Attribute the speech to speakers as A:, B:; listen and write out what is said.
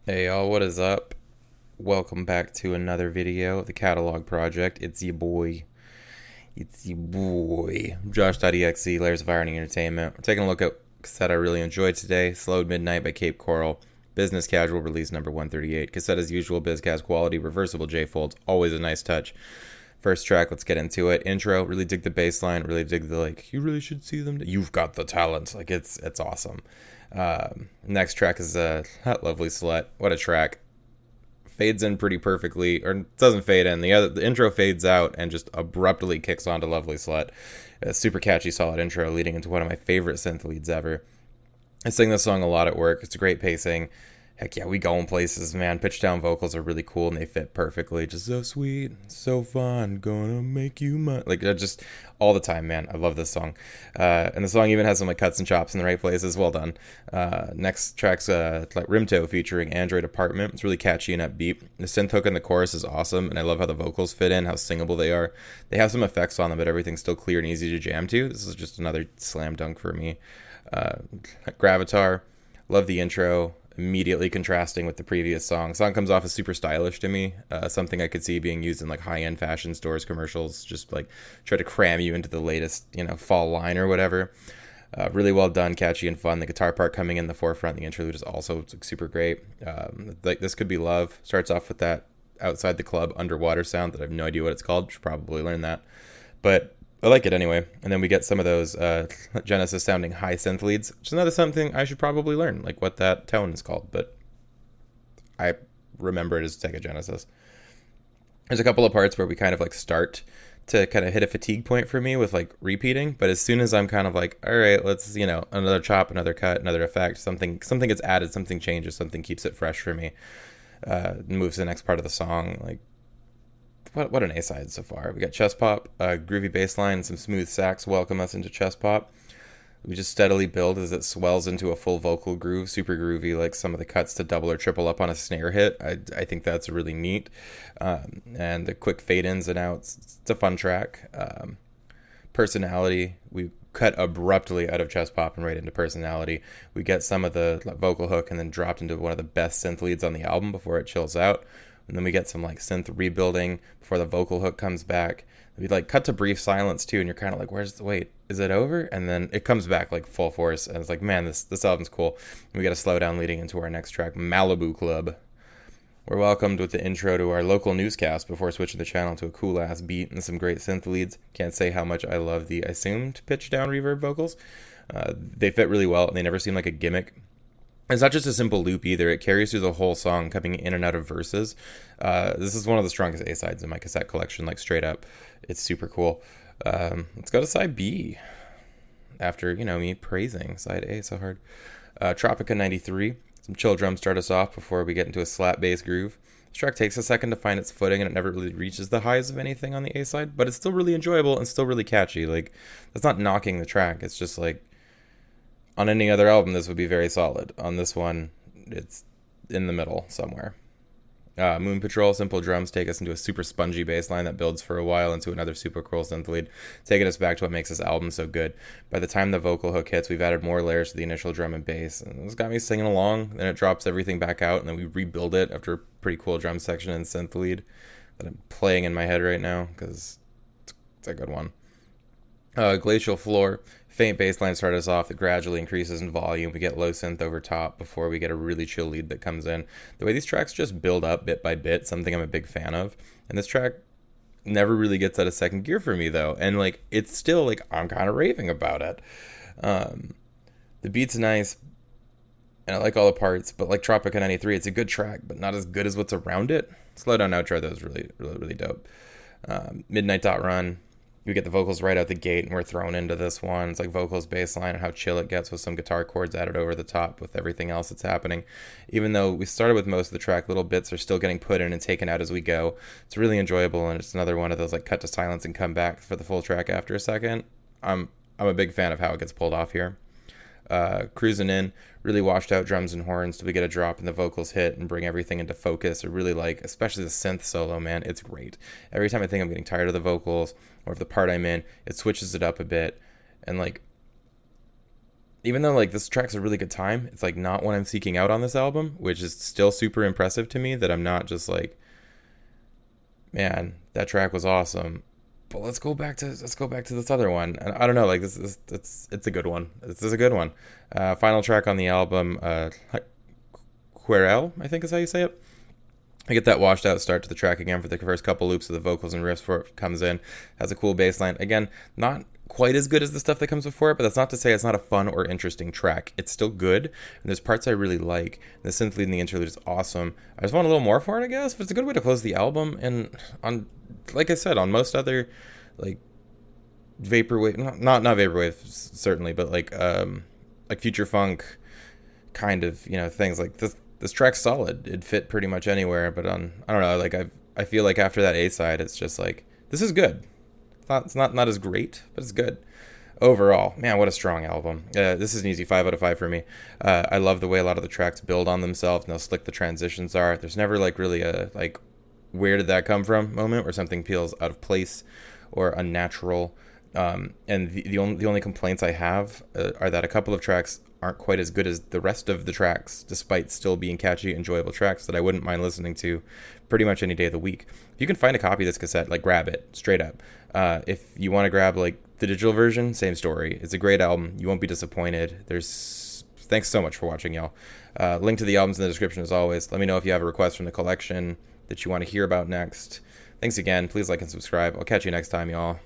A: Hey y'all, what is up? Welcome back to another video of the Catalog Project. It's your boy. Josh.exe, Layers of Irony Entertainment. We're taking a look at a cassette I really enjoyed today, Slowed Midnight by Cape Coral. Business Casual release number 138. Cassette as usual, BizCaz quality, reversible J-folds, always a nice touch. First track, let's get into it. Intro, really dig the bass line, really dig the you really should see them. You've got the talent. It's awesome. Next track is Hot Lovely Slut. What a track. Fades in pretty perfectly, or doesn't fade in. The intro fades out and just abruptly kicks on to Lovely Slut. A super catchy, solid intro leading into one of my favorite synth leads ever. I sing this song a lot at work. It's a great pacing. Heck yeah, we going places, man. Pitch down vocals are really cool and they fit perfectly. Just so sweet, so fun, gonna make you mine. Like just all the time, man. I love this song. And the song even has some like cuts and chops in the right places. Well done. Next track's like Rimto featuring Android Apartment. It's really catchy and upbeat. The synth hook in the chorus is awesome, and I love how the vocals fit in, how singable they are. They have some effects on them, but everything's still clear and easy to jam to. This is just another slam dunk for me. Gravatar, love the intro, immediately contrasting with the previous song. The song comes off as super stylish to me, something I could see being used in like high-end fashion stores commercials, just like try to cram you into the latest fall line or whatever. Really well done, catchy and fun. The guitar part coming in the forefront, the interlude is also like, super great. Like This Could Be Love starts off with that outside the club underwater sound that I have no idea what it's called. Should probably learn that, but I like it anyway. And then we get some of those Genesis sounding high synth leads, which is another something I should probably learn, like what that tone is called. But I remember it as Sega Genesis. There's a couple of parts where we kind of like start to kind of hit a fatigue point for me with like repeating. But as soon as I'm kind of like, all right, let's, another chop, another cut, another effect, something gets added, something changes, something keeps it fresh for me. Moves to the next part of the song. Like, what an A-side so far. We got chest pop, groovy bass line, some smooth sax welcome us into chest pop. We just steadily build as it swells into a full vocal groove, super groovy, like some of the cuts to double or triple up on a snare hit. I think that's really neat. And the quick fade ins and outs, it's a fun track. Personality, we cut abruptly out of chest pop and right into personality. We get some of the vocal hook and then dropped into one of the best synth leads on the album before it chills out. And then we get some like synth rebuilding before the vocal hook comes back. We like cut to brief silence too, and you're kind of like, wait, is it over? And then it comes back like full force, and it's like, man, this album's cool. And we got a slow down leading into our next track, Malibu Club. We're welcomed with the intro to our local newscast before switching the channel to a cool ass beat and some great synth leads. Can't say how much I love the assumed pitch down reverb vocals. They fit really well, and they never seem like a gimmick. It's not just a simple loop either. It carries through the whole song, coming in and out of verses. This is one of the strongest A-sides in my cassette collection, like straight up. It's super cool. Let's go to side B. After, me praising side A so hard. Tropica 93. Some chill drums start us off before we get into a slap bass groove. This track takes a second to find its footing, and it never really reaches the highs of anything on the A-side, but it's still really enjoyable and still really catchy. Like, that's not knocking the track. It's just like, on any other album, this would be very solid. On this one, it's in the middle somewhere. Moon Patrol, simple drums take us into a super spongy bass line that builds for a while into another super cool synth lead, taking us back to what makes this album so good. By the time the vocal hook hits, we've added more layers to the initial drum and bass, and it's got me singing along. Then it drops everything back out, and then we rebuild it after a pretty cool drum section and synth lead that I'm playing in my head right now because it's a good one. Glacial Floor, faint bass line starts us off that gradually increases in volume. We get low synth over top before we get a really chill lead that comes in. The way these tracks just build up bit by bit, something I'm a big fan of. And this track never really gets out of second gear for me though, and like it's still like I'm kind of raving about it. The beat's nice, and I like all the parts, but like Tropica 93, it's a good track, but not as good as what's around it. Slow down outro though is really, really, really dope. Midnight Dot Run. We get the vocals right out the gate, and we're thrown into this one. It's like vocals, bass line, and how chill it gets with some guitar chords added over the top with everything else that's happening. Even though we started with most of the track, little bits are still getting put in and taken out as we go. It's really enjoyable, and it's another one of those like cut to silence and come back for the full track after a second. I'm a big fan of how it gets pulled off here. Cruising in, really washed out drums and horns till we get a drop and the vocals hit and bring everything into focus. I really like, especially the synth solo, man, it's great. Every time I think I'm getting tired of the vocals or if the part I'm in, it switches it up a bit. And like, even though like this track's a really good time, it's like not what I'm seeking out on this album, which is still super impressive to me. That I'm not just like, man, that track was awesome. But let's go back to this other one. And I don't know, like this is it's a good one. This is a good one. Final track on the album, Querelle, I think is how you say it. I get that washed out start to the track again for the first couple loops of the vocals and riffs before it comes in. Has a cool bass line. Again, not quite as good as the stuff that comes before it, but that's not to say it's not a fun or interesting track. It's still good, and there's parts I really like. The synth lead in the interlude is awesome. I just want a little more for it, I guess, but it's a good way to close the album. And on, like I said, on most other, like, vaporwave, not vaporwave certainly, but like future funk kind of, things like this track's solid. It fit pretty much anywhere, but I don't know, like I feel like after that A side, it's just like this is good. It's not as great, but it's good overall. Man, what a strong album. This is an easy 5 out of 5 for me. I love the way a lot of the tracks build on themselves and how slick the transitions are. There's never like really a like where did that come from moment where something feels out of place or unnatural. And the only complaints I have are that a couple of tracks aren't quite as good as the rest of the tracks, despite still being catchy, enjoyable tracks that I wouldn't mind listening to pretty much any day of the week. If you can find a copy of this cassette, like grab it straight up. If you want to grab like the digital version, same story. It's a great album. You won't be disappointed. Thanks so much for watching, y'all. Link to the albums in the description as always. Let me know if you have a request from the collection that you want to hear about next. Thanks again. Please like and subscribe. I'll catch you next time, y'all.